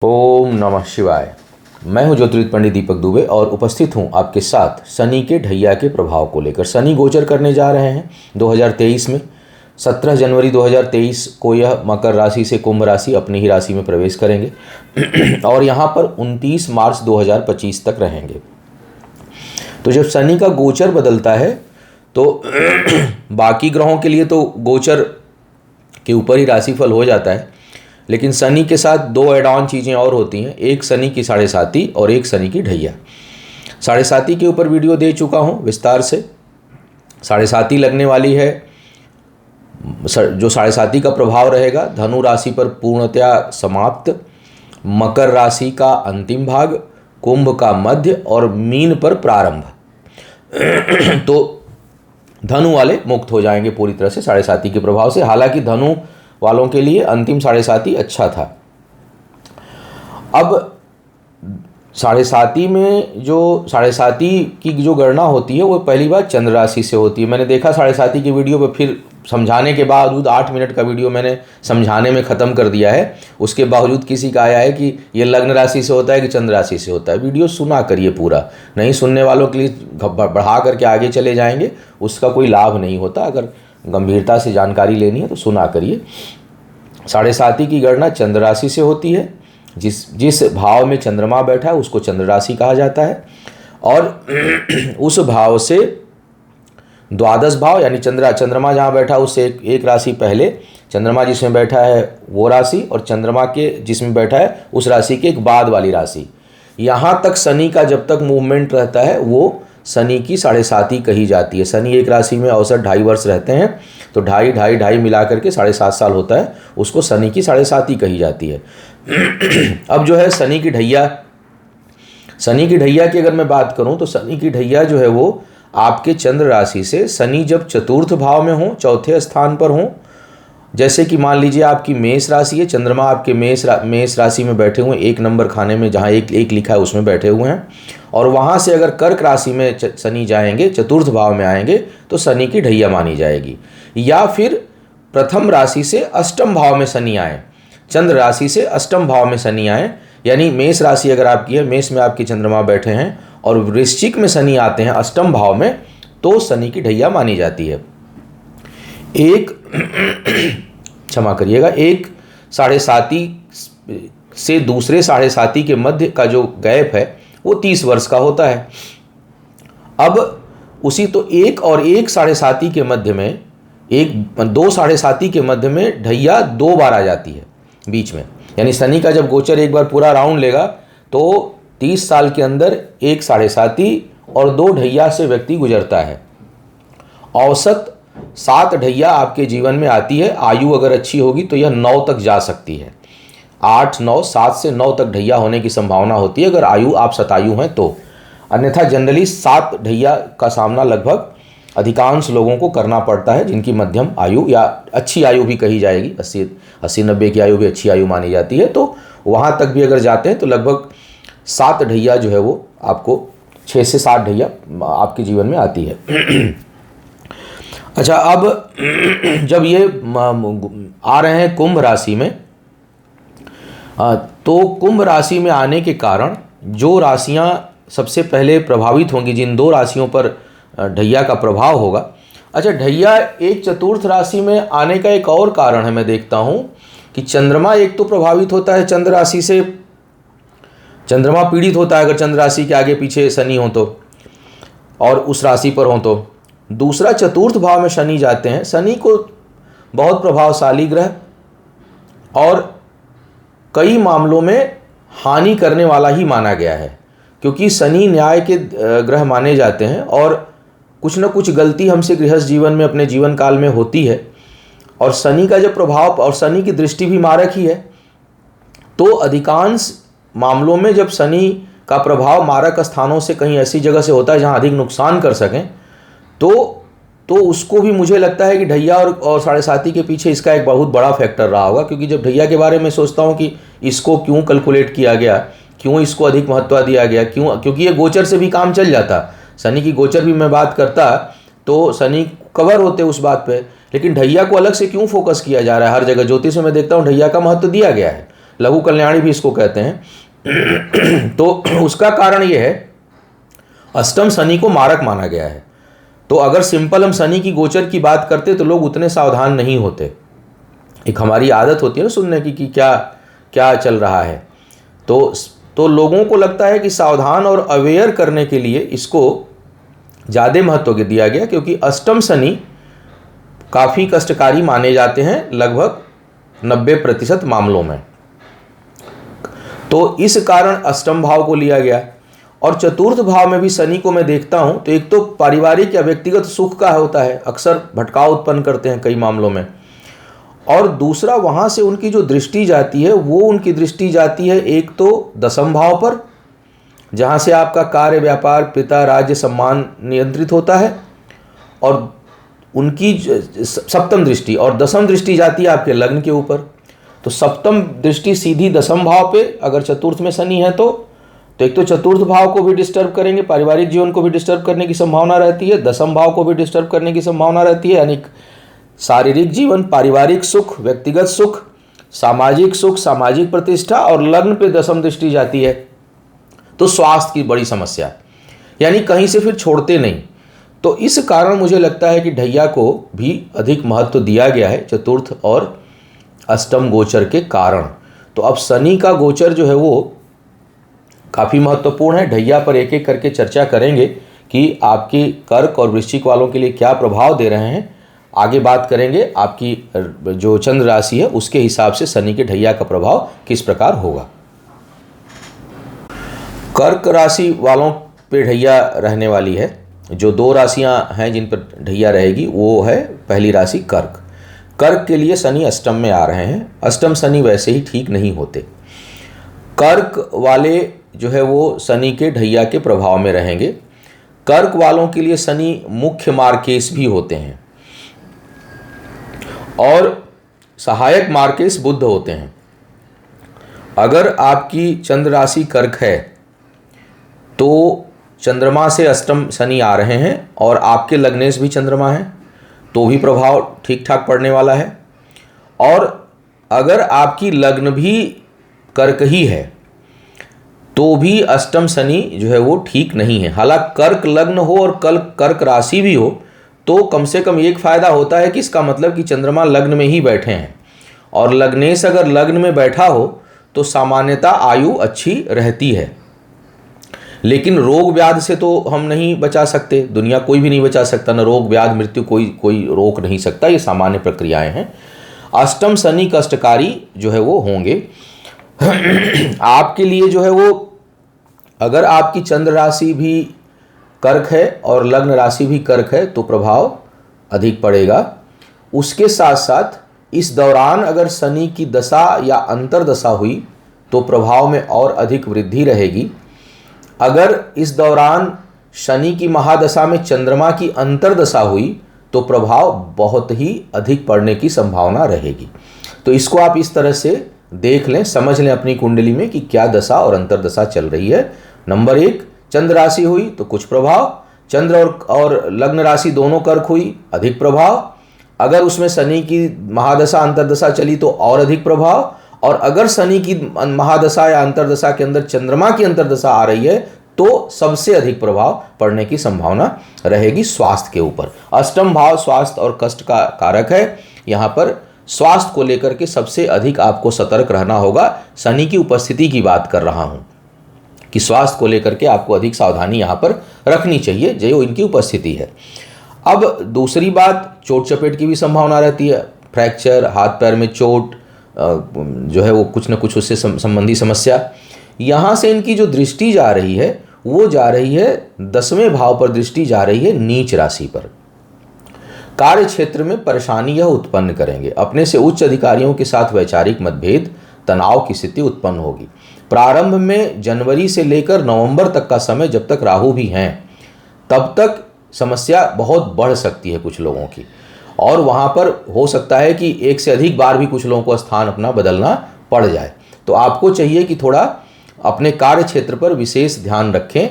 ओम नमः शिवाय। मैं हूं ज्योतिर्विद पंडित दीपक दुबे और उपस्थित हूं आपके साथ शनि के ढैया के प्रभाव को लेकर। शनि गोचर करने जा रहे हैं 2023 में। 17 जनवरी 2023 को यह मकर राशि से कुंभ राशि अपनी ही राशि में प्रवेश करेंगे और यहां पर 29 मार्च 2025 तक रहेंगे। तो जब शनि का गोचर बदलता है तो बाकी ग्रहों के लिए तो गोचर के ऊपर ही राशिफल हो जाता है, लेकिन शनि के साथ दो एड ऑन चीज़ें और होती हैं। एक शनि की साढ़े साती और एक शनि की ढैया। साढ़े साती के ऊपर वीडियो दे चुका हूँ विस्तार से। साढ़े साती लगने वाली है, जो साढ़े साती का प्रभाव रहेगा धनु राशि पर पूर्णतया समाप्त, मकर राशि का अंतिम भाग, कुंभ का मध्य और मीन पर प्रारंभ। तो धनु वाले मुक्त हो जाएंगे पूरी तरह से साढ़े साती के प्रभाव से। हालांकि धनु वालों के लिए अंतिम साढ़े साती अच्छा था। अब साढ़े साती में जो साढ़े साती की जो गणना होती है वो पहली बार चंद्र राशि से होती है। मैंने देखा साढ़े साती की वीडियो पर, फिर समझाने के बावजूद 8 मिनट का वीडियो मैंने समझाने में ख़त्म कर दिया है। उसके बावजूद किसी का आया है कि ये लग्न राशि से होता है कि चंद्र राशि से होता है। वीडियो सुना करिए पूरा, नहीं सुनने वालों के लिए बढ़ा करके आगे चले जाएंगे, उसका कोई लाभ नहीं होता। अगर गंभीरता से जानकारी लेनी है तो सुना करिए। साढ़े साती की गणना चंद्र राशि से होती है। जिस भाव में चंद्रमा बैठा है उसको चंद्र राशि कहा जाता है, और उस भाव से द्वादश भाव यानी चंद्रमा जहाँ बैठा उससे एक राशि पहले चंद्रमा जिसमें बैठा है वो राशि, और चंद्रमा के जिसमें बैठा है उस राशि के एक बाद वाली राशि। यहाँ तक शनि का जब तक मूवमेंट रहता है वो शनि की साढ़े साती कही जाती है। शनि एक राशि में औसत 2.5 वर्ष रहते हैं, तो ढाई मिला करके 7.5 साल होता है, उसको शनि की साढ़े साती कही जाती है। अब जो है शनि की ढैया की अगर मैं बात करूं तो शनि की ढैया जो है वो आपके चंद्र राशि से, शनि जब चतुर्थ भाव में हो, चौथे स्थान पर हो, जैसे कि मान लीजिए आपकी मेष राशि है, चंद्रमा आपके मेष राशि में बैठे हुए हैं, 1 नंबर खाने में जहाँ एक लिखा है उसमें बैठे हुए हैं, और वहाँ से अगर कर्क राशि में शनि जाएंगे, चतुर्थ भाव में आएंगे तो शनि की ढैया मानी जाएगी। या फिर प्रथम राशि से अष्टम भाव में शनि आए, चंद्र राशि से अष्टम भाव में शनि आए, यानी मेष राशि अगर आपकी है, मेष में आपके चंद्रमा बैठे हैं और वृश्चिक में शनि आते हैं अष्टम भाव में, तो शनि की ढैया मानी जाती है। क्षमा करिएगा, एक साढ़े साती से दूसरे साढ़े साती के मध्य का जो गैप है वो 30 वर्ष का होता है। अब उसी तो एक साढ़े साती के मध्य में, दो साढ़े साती के मध्य में ढैया 2 बार आ जाती है बीच में। यानी शनि का जब गोचर एक बार पूरा राउंड लेगा तो 30 साल के अंदर 1 साढ़े साती और 2 ढैया से व्यक्ति गुजरता है। औसत 7 ढैया आपके जीवन में आती है। आयु अगर अच्छी होगी तो यह 9 तक जा सकती है। 8, 9, 7 से 9 तक ढैया होने की संभावना होती है अगर आयु आप शतायु हैं तो। अन्यथा जनरली 7 ढैया का सामना लगभग अधिकांश लोगों को करना पड़ता है, जिनकी मध्यम आयु या अच्छी आयु भी कही जाएगी। 80-90 की आयु भी अच्छी आयु मानी जाती है। तो वहाँ तक भी अगर जाते हैं तो लगभग 7 ढैया जो है वो आपको 6 से 7 ढैया आपके जीवन में आती है। अच्छा, अब जब ये आ रहे हैं कुंभ राशि में, तो कुंभ राशि में आने के कारण जो राशियां सबसे पहले प्रभावित होंगी, जिन 2 राशियों पर ढैया का प्रभाव होगा। अच्छा, ढैया एक चतुर्थ राशि में आने का एक और कारण है, मैं देखता हूं कि चंद्रमा एक तो प्रभावित होता है चंद्र राशि से, चंद्रमा पीड़ित होता है अगर चंद्र राशि के आगे पीछे शनि हो तो, और उस राशि पर हो तो। दूसरा, चतुर्थ भाव में शनि जाते हैं। शनि को बहुत प्रभावशाली ग्रह और कई मामलों में हानि करने वाला ही माना गया है, क्योंकि शनि न्याय के ग्रह माने जाते हैं और कुछ न कुछ गलती हमसे गृहस्थ जीवन में अपने जीवन काल में होती है। और शनि का जब प्रभाव, और शनि की दृष्टि भी मारक ही है, तो अधिकांश मामलों में जब शनि का प्रभाव मारक स्थानों से कहीं ऐसी जगह से होता है जहां अधिक नुकसान कर सकें, तो उसको भी मुझे लगता है कि ढैया और साढ़े साती के पीछे इसका एक बहुत बड़ा फैक्टर रहा होगा। क्योंकि जब ढैया के बारे में सोचता हूँ कि इसको क्यों कैलकुलेट किया गया, क्यों इसको अधिक महत्व दिया गया, क्योंकि ये गोचर से भी काम चल जाता। शनि की गोचर भी मैं बात करता तो शनि कवर होते उस बात पे, लेकिन ढैया को अलग से क्यों फोकस किया जा रहा है। हर जगह ज्योतिष में मैं देखता हूँ ढैया का महत्व दिया गया है, लघु कल्याणी भी इसको कहते हैं। तो उसका कारण यह है, अष्टम शनि को मारक माना गया है। तो अगर सिंपल हम शनि की गोचर की बात करते तो लोग उतने सावधान नहीं होते। एक हमारी आदत होती है ना सुनने की कि क्या क्या चल रहा है, तो लोगों को लगता है कि सावधान और अवेयर करने के लिए इसको ज़्यादा महत्व दिया गया, क्योंकि अष्टम शनि काफ़ी कष्टकारी माने जाते हैं लगभग 90% मामलों में। तो इस कारण अष्टम भाव को लिया गया। और चतुर्थ भाव में भी शनि को मैं देखता हूं तो एक तो पारिवारिक या व्यक्तिगत सुख का होता है, अक्सर भटकाव उत्पन्न करते हैं कई मामलों में, और दूसरा वहां से उनकी जो दृष्टि जाती है वो उनकी दृष्टि जाती है एक तो दसम भाव पर, जहां से आपका कार्य, व्यापार, पिता, राज्य, सम्मान नियंत्रित होता है, और उनकी सप्तम दृष्टि और दसम दृष्टि जाती है आपके लग्न के ऊपर। तो सप्तम दृष्टि सीधी दसम भाव पे अगर चतुर्थ में शनि है तो एक तो चतुर्थ भाव को भी डिस्टर्ब करेंगे, पारिवारिक जीवन को भी डिस्टर्ब करने की संभावना रहती है, दसम भाव को भी डिस्टर्ब करने की संभावना रहती है, यानी शारीरिक जीवन, पारिवारिक सुख, व्यक्तिगत सुख, सामाजिक सुख, सामाजिक प्रतिष्ठा, और लग्न पे दसम दृष्टि जाती है तो स्वास्थ्य की बड़ी समस्या, यानी कहीं से फिर छोड़ते नहीं। तो इस कारण मुझे लगता है कि ढैया को भी अधिक महत्व दिया गया है चतुर्थ और अष्टम गोचर के कारण। तो अब शनि का गोचर जो है वो काफ़ी महत्वपूर्ण है। ढैया पर एक एक करके चर्चा करेंगे कि आपकी कर्क और वृश्चिक वालों के लिए क्या प्रभाव दे रहे हैं। आगे बात करेंगे आपकी जो चंद्र राशि है उसके हिसाब से शनि के ढैया का प्रभाव किस प्रकार होगा। कर्क राशि वालों पे ढैया रहने वाली है। जो दो राशियां हैं जिन पर ढैया रहेगी वो है, पहली राशि कर्क। कर्क के लिए शनि अष्टम में आ रहे हैं। अष्टम शनि वैसे ही ठीक नहीं होते। कर्क वाले जो है वो शनि के ढैया के प्रभाव में रहेंगे। कर्क वालों के लिए शनि मुख्य मार्केश भी होते हैं और सहायक मार्केश बुध होते हैं। अगर आपकी चंद्र राशि कर्क है तो चंद्रमा से अष्टम शनि आ रहे हैं और आपके लग्नेश भी चंद्रमा है तो भी प्रभाव ठीक ठाक पड़ने वाला है। और अगर आपकी लग्न भी कर्क ही है तो भी अष्टम शनि जो है वो ठीक नहीं है। हालांकि कर्क लग्न हो और कर्क राशि भी हो तो कम से कम एक फायदा होता है कि इसका मतलब कि चंद्रमा लग्न में ही बैठे हैं, और लग्नेश अगर लग्न में बैठा हो तो सामान्यतः आयु अच्छी रहती है। लेकिन रोग व्याध से तो हम नहीं बचा सकते, दुनिया कोई भी नहीं बचा सकता, न रोग व्याध मृत्यु कोई रोक नहीं सकता, ये सामान्य प्रक्रियाएं हैं। अष्टम शनि कष्टकारी जो है वो होंगे। आपके लिए जो है वो, अगर आपकी चंद्र राशि भी कर्क है और लग्न राशि भी कर्क है तो प्रभाव अधिक पड़ेगा। उसके साथ साथ इस दौरान अगर शनि की दशा या अंतर्दशा हुई तो प्रभाव में और अधिक वृद्धि रहेगी। अगर इस दौरान शनि की महादशा में चंद्रमा की अंतर्दशा हुई तो प्रभाव बहुत ही अधिक पड़ने की संभावना रहेगी। तो इसको आप इस तरह से देख लें, समझ लें अपनी कुंडली में कि क्या दशा और अंतर्दशा चल रही है। नंबर 1, चंद्र राशि हुई तो कुछ प्रभाव, चंद्र और लग्न राशि दोनों कर्क हुई अधिक प्रभाव, अगर उसमें शनि की महादशा अंतर्दशा चली तो और अधिक प्रभाव, और अगर शनि की महादशा या अंतर्दशा के अंदर चंद्रमा की अंतर्दशा आ रही है तो सबसे अधिक प्रभाव पड़ने की संभावना रहेगी स्वास्थ्य के ऊपर। अष्टम भाव स्वास्थ्य और कष्ट का कारक है। यहाँ पर स्वास्थ्य को लेकर के सबसे अधिक आपको सतर्क रहना होगा। शनि की उपस्थिति की बात कर रहा हूँ कि स्वास्थ्य को लेकर के आपको अधिक सावधानी यहाँ पर रखनी चाहिए जो इनकी उपस्थिति है। अब दूसरी बात, चोट चपेट की भी संभावना रहती है। फ्रैक्चर, हाथ पैर में चोट जो है वो कुछ न कुछ उससे संबंधी समस्या। यहाँ से इनकी जो दृष्टि जा रही है वो जा रही है 10वें भाव पर, दृष्टि जा रही है नीच राशि पर। कार्य क्षेत्र में परेशानी यह उत्पन्न करेंगे। अपने से उच्च अधिकारियों के साथ वैचारिक मतभेद, तनाव की स्थिति उत्पन्न होगी। प्रारंभ में जनवरी से लेकर नवंबर तक का समय, जब तक राहु भी हैं तब तक समस्या बहुत बढ़ सकती है कुछ लोगों की, और वहाँ पर हो सकता है कि एक से अधिक बार भी कुछ लोगों को स्थान अपना बदलना पड़ जाए। तो आपको चाहिए कि थोड़ा अपने कार्य क्षेत्र पर विशेष ध्यान रखें।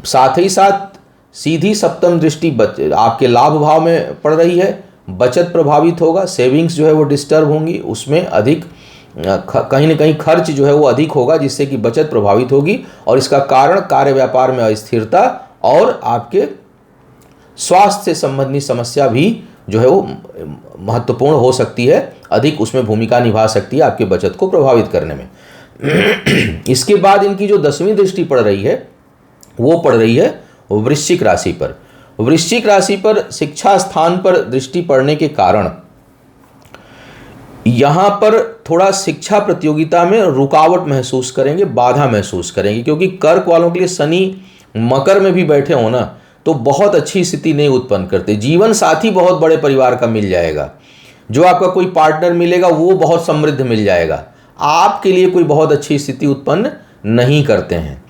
साथ ही साथ सीधी सप्तम दृष्टि आपके लाभ भाव में पड़ रही है, बचत प्रभावित होगा, सेविंग्स जो है वो डिस्टर्ब होंगी, उसमें अधिक कहीं ना कहीं खर्च जो है वो अधिक होगा, जिससे कि बचत प्रभावित होगी। और इसका कारण कार्य व्यापार में अस्थिरता और आपके स्वास्थ्य से संबंधित समस्या भी जो है वो महत्वपूर्ण हो सकती है, अधिक उसमें भूमिका निभा सकती है आपके बचत को प्रभावित करने में। इसके बाद इनकी जो 10वीं दृष्टि पड़ रही है वो पड़ रही है वृश्चिक राशि पर। वृश्चिक राशि पर शिक्षा स्थान पर दृष्टि पड़ने के कारण यहाँ पर थोड़ा शिक्षा प्रतियोगिता में रुकावट महसूस करेंगे, बाधा महसूस करेंगे, क्योंकि कर्क वालों के लिए शनि मकर में भी बैठे हो ना तो बहुत अच्छी स्थिति नहीं उत्पन्न करते। जीवन साथी बहुत बड़े परिवार का मिल जाएगा, जो आपका कोई पार्टनर मिलेगा वो बहुत समृद्ध मिल जाएगा, आपके लिए कोई बहुत अच्छी स्थिति उत्पन्न नहीं करते हैं।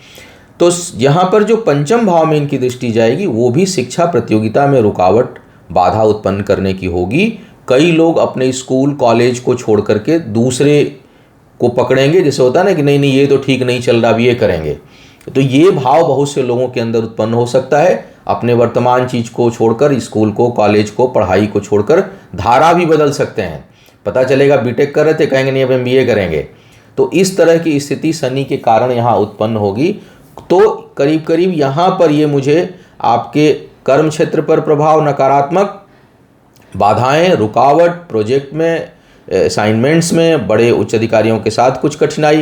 तो यहाँ पर जो पंचम भाव में इनकी दृष्टि जाएगी वो भी शिक्षा प्रतियोगिता में रुकावट बाधा उत्पन्न करने की होगी। कई लोग अपने स्कूल कॉलेज को छोड़ करके दूसरे को पकड़ेंगे, जैसे होता है ना कि नहीं नहीं ये तो ठीक नहीं चल रहा, अब ये करेंगे। तो ये भाव बहुत से लोगों के अंदर उत्पन्न हो सकता है। अपने वर्तमान चीज़ को छोड़कर, स्कूल को, कॉलेज को, पढ़ाई को छोड़कर धारा भी बदल सकते हैं। पता चलेगा बीटेक कर रहे थे, कहेंगे नहीं अब MBA करेंगे। तो इस तरह की स्थिति शनि के कारण यहाँ उत्पन्न होगी। तो करीब करीब यहाँ पर ये मुझे आपके कर्म क्षेत्र पर प्रभाव, नकारात्मक बाधाएं, रुकावट, प्रोजेक्ट में, असाइनमेंट्स में, बड़े उच्च अधिकारियों के साथ कुछ कठिनाई,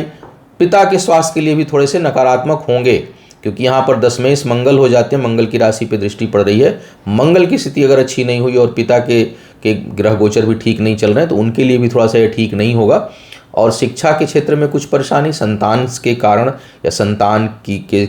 पिता के स्वास्थ्य के लिए भी थोड़े से नकारात्मक होंगे, क्योंकि यहाँ पर दशमेश मंगल हो जाते हैं, मंगल की राशि पे दृष्टि पड़ रही है। मंगल की स्थिति अगर अच्छी नहीं हुई और पिता के ग्रह गोचर भी ठीक नहीं चल रहे हैं तो उनके लिए भी थोड़ा सा ये ठीक नहीं होगा। और शिक्षा के क्षेत्र में कुछ परेशानी, संतान के कारण या संतान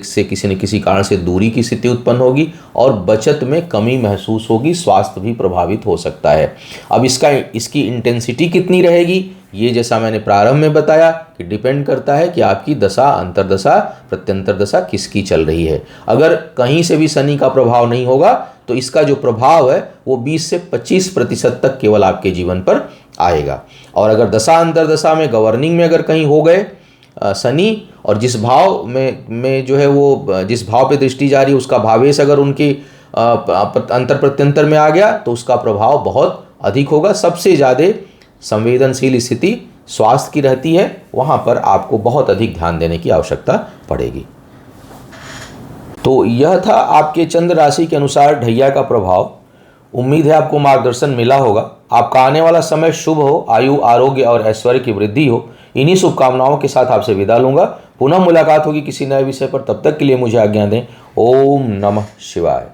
से किसी न किसी कारण से दूरी की स्थिति उत्पन्न होगी और बचत में कमी महसूस होगी, स्वास्थ्य भी प्रभावित हो सकता है। अब इसकी इंटेंसिटी कितनी रहेगी, ये जैसा मैंने प्रारंभ में बताया कि डिपेंड करता है कि आपकी दशा, अंतर्दशा, प्रत्यंतर दशा किसकी चल रही है। अगर कहीं से भी शनि का प्रभाव नहीं होगा तो इसका जो प्रभाव है वो 20 से 25% तक केवल आपके जीवन पर आएगा। और अगर दशा अंतर्दशा में, गवर्निंग में अगर कहीं हो गए शनि, और जिस भाव में जो है वो जिस भाव पे दृष्टि जा रही है उसका भावेश अगर उनकी अंतर प्रत्यंतर में आ गया तो उसका प्रभाव बहुत अधिक होगा। सबसे ज़्यादा संवेदनशील स्थिति स्वास्थ्य की रहती है, वहाँ पर आपको बहुत अधिक ध्यान देने की आवश्यकता पड़ेगी। तो यह था आपके चंद्र राशि के अनुसार ढैया का प्रभाव। उम्मीद है आपको मार्गदर्शन मिला होगा। आपका आने वाला समय शुभ हो, आयु, आरोग्य और ऐश्वर्य की वृद्धि हो। इन्हीं शुभकामनाओं के साथ आपसे विदा लूंगा। पुनः मुलाकात होगी किसी नए विषय पर, तब तक के लिए मुझे आज्ञा दें। ओम नमः शिवाय।